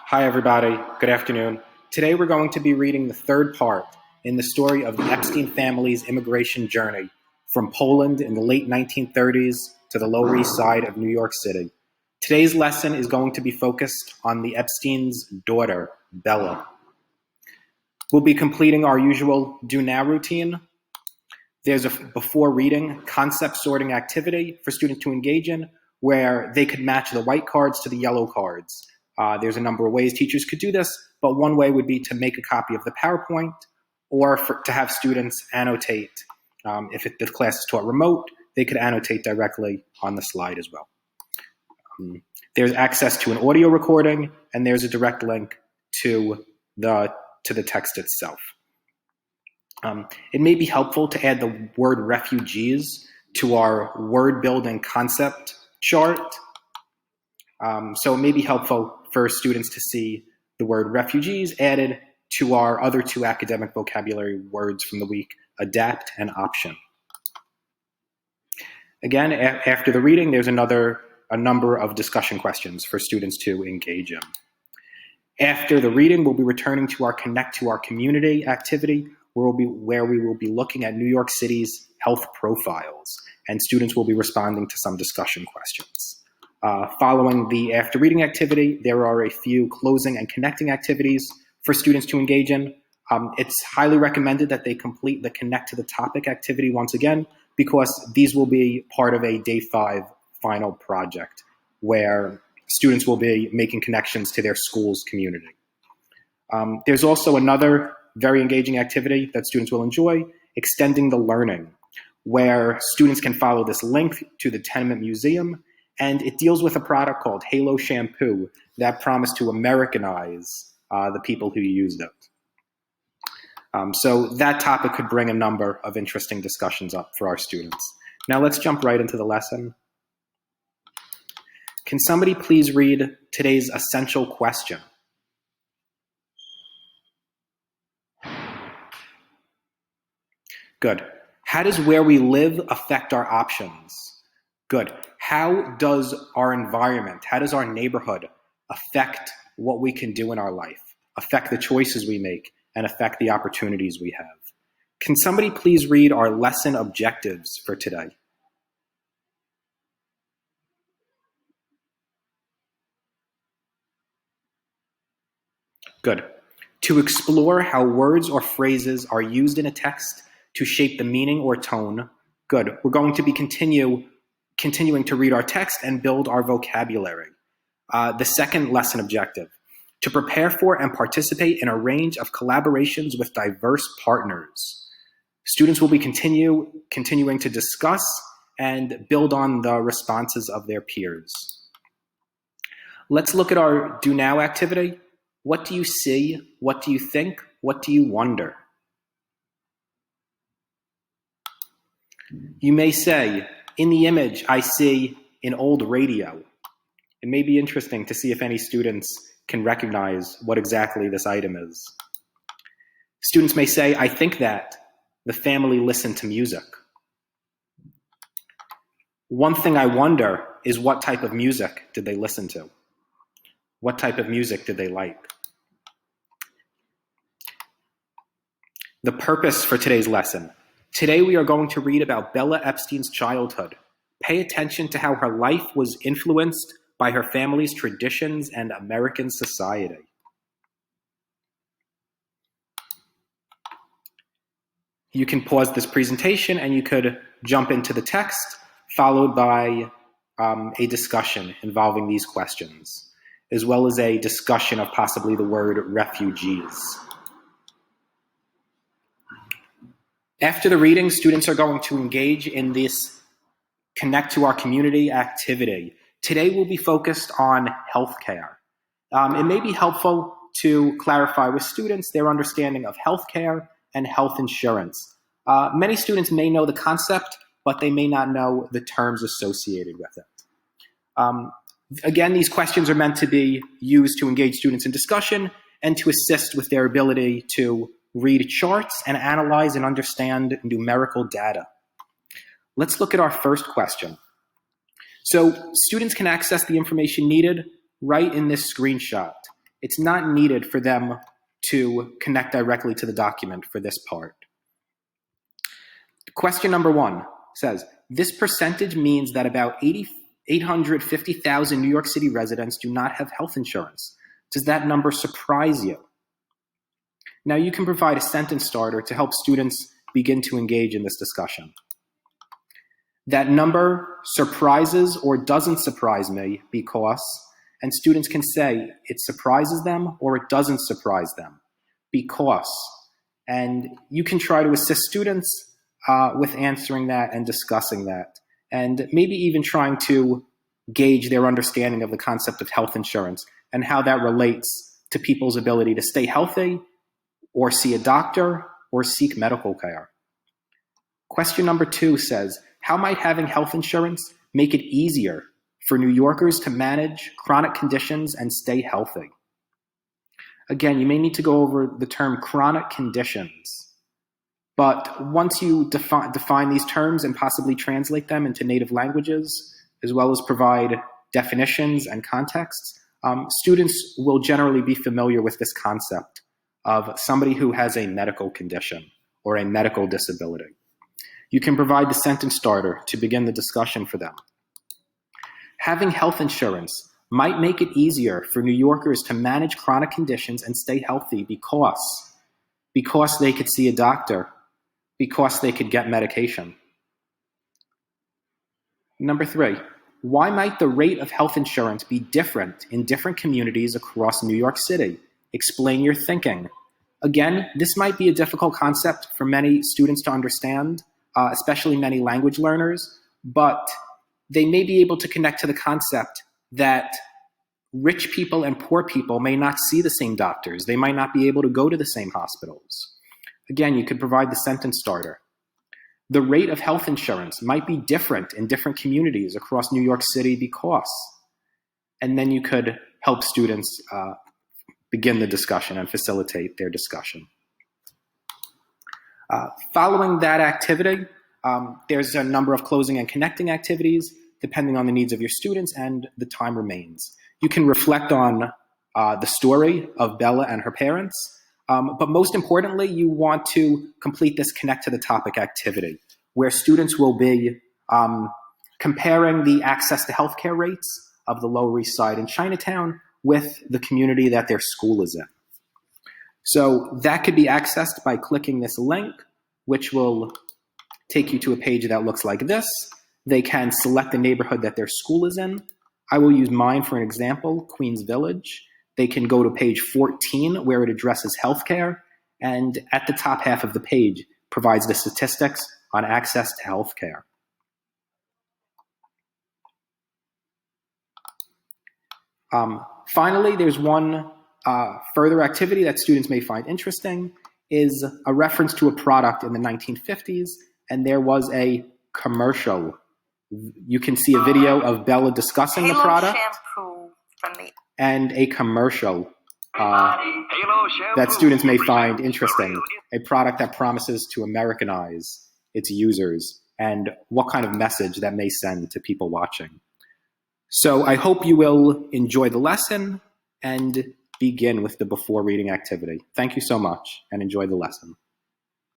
Hi, everybody. Good afternoon. Today we're going to be reading the third part in the story of the Epstein family's immigration journey from Poland in the late 1930s to the Lower East Side of New York City. Today's lesson is going to be focused on the Epstein's daughter, Bella. We'll be completing our usual do now routine. There's a before reading concept sorting activity for students to engage in where they could match the white cards to the yellow cards. There's a number of ways teachers could do this, but one way would be to make a copy of the PowerPoint or to have students annotate. If the class is taught remote, they could annotate directly on the slide as well. There's access to an audio recording, and there's a direct link to the text itself. It may be helpful to add the word refugees to our word building concept chart. So it may be helpful for students to see the word refugees added to our other two academic vocabulary words from the week, adapt and option. Again, after the reading, there's a number of discussion questions for students to engage in. After the reading, we'll be returning to our Connect to Our Community activity, where we will be looking at New York City's health profiles, and students will be responding to some discussion questions. Following the after reading activity, there are a few closing and connecting activities for students to engage in. It's highly recommended that they complete the Connect to the Topic activity once again, because these will be part of a Day 5 final project where students will be making connections to their school's community. There's also another very engaging activity that students will enjoy, extending the learning, where students can follow this link to the Tenement Museum, and it deals with a product called Halo Shampoo that promised to Americanize the people who used it. So that topic could bring a number of interesting discussions up for our students. Now let's jump right into the lesson. Can somebody please read today's essential question? Good. How does where we live affect our options? Good. How does our environment, how does our neighborhood affect what we can do in our life, affect the choices we make, and affect the opportunities we have? Can somebody please read our lesson objectives for today? Good. To explore how words or phrases are used in a text to shape the meaning or tone. Good. We're going to be continuing to read our text and build our vocabulary. The second lesson objective, to prepare for and participate in a range of collaborations with diverse partners. Students will be continuing to discuss and build on the responses of their peers. Let's look at our Do Now activity. What do you see? What do you think? What do you wonder? You may say, in the image, I see an old radio. It may be interesting to see if any students can recognize what exactly this item is. Students may say, I think that the family listened to music. One thing I wonder is what type of music did they listen to? What type of music did they like? The purpose for today's lesson. Today we are going to read about Bella Epstein's childhood. Pay attention to how her life was influenced by her family's traditions and American society. You can pause this presentation and you could jump into the text, followed by a discussion involving these questions, as well as a discussion of possibly the word refugees. After the reading, students are going to engage in this Connect to Our Community activity. Today we'll be focused on healthcare. It may be helpful to clarify with students their understanding of healthcare and health insurance. Many students may know the concept, but they may not know the terms associated with it. Again, these questions are meant to be used to engage students in discussion and to assist with their ability to read charts and analyze and understand numerical data. Let's look at our first question. So students can access the information needed right in this screenshot. it's not needed for them to connect directly to the document for this part. Question number 1 says, this percentage means that about 850,000 New York City residents do not have health insurance. Does that number surprise you? Now you can provide a sentence starter to help students begin to engage in this discussion. That number surprises or doesn't surprise me because, and students can say it surprises them or it doesn't surprise them because, and you can try to assist students with answering that and discussing that, and maybe even trying to gauge their understanding of the concept of health insurance and how that relates to people's ability to stay healthy or see a doctor or seek medical care. Question number 2 says, how might having health insurance make it easier for New Yorkers to manage chronic conditions and stay healthy? Again, you may need to go over the term chronic conditions. But once you define these terms and possibly translate them into native languages, as well as provide definitions and contexts, students will generally be familiar with this concept of somebody who has a medical condition or a medical disability. You can provide the sentence starter to begin the discussion for them. Having health insurance might make it easier for New Yorkers to manage chronic conditions and stay healthy because they could see a doctor, because they could get medication. Number 3, why might the rate of health insurance be different in different communities across New York City? Explain your thinking. Again, this might be a difficult concept for many students to understand, especially many language learners, but they may be able to connect to the concept that rich people and poor people may not see the same doctors. They might not be able to go to the same hospitals. Again, you could provide the sentence starter. The rate of health insurance might be different in different communities across New York City because, and then you could help students begin the discussion and facilitate their discussion. Following that activity, there's a number of closing and connecting activities depending on the needs of your students and the time remains. You can reflect on the story of Bella and her parents, but most importantly, you want to complete this connect to the topic activity where students will be comparing the access to healthcare rates of the Lower East Side in Chinatown with the community that their school is in. So that could be accessed by clicking this link, which will take you to a page that looks like this. They can select the neighborhood that their school is in. I will use mine for an example, Queens Village. They can go to page 14 where it addresses healthcare, and at the top half of the page provides the statistics on access to healthcare. Finally, there's one further activity that students may find interesting is a reference to a product in the 1950s, and there was a commercial. You can see a video of Bella discussing the product and a commercial that students may find interesting, a product that promises to Americanize its users and what kind of message that may send to people watching. So I hope you will enjoy the lesson and begin with the before reading activity. Thank you so much and enjoy the lesson.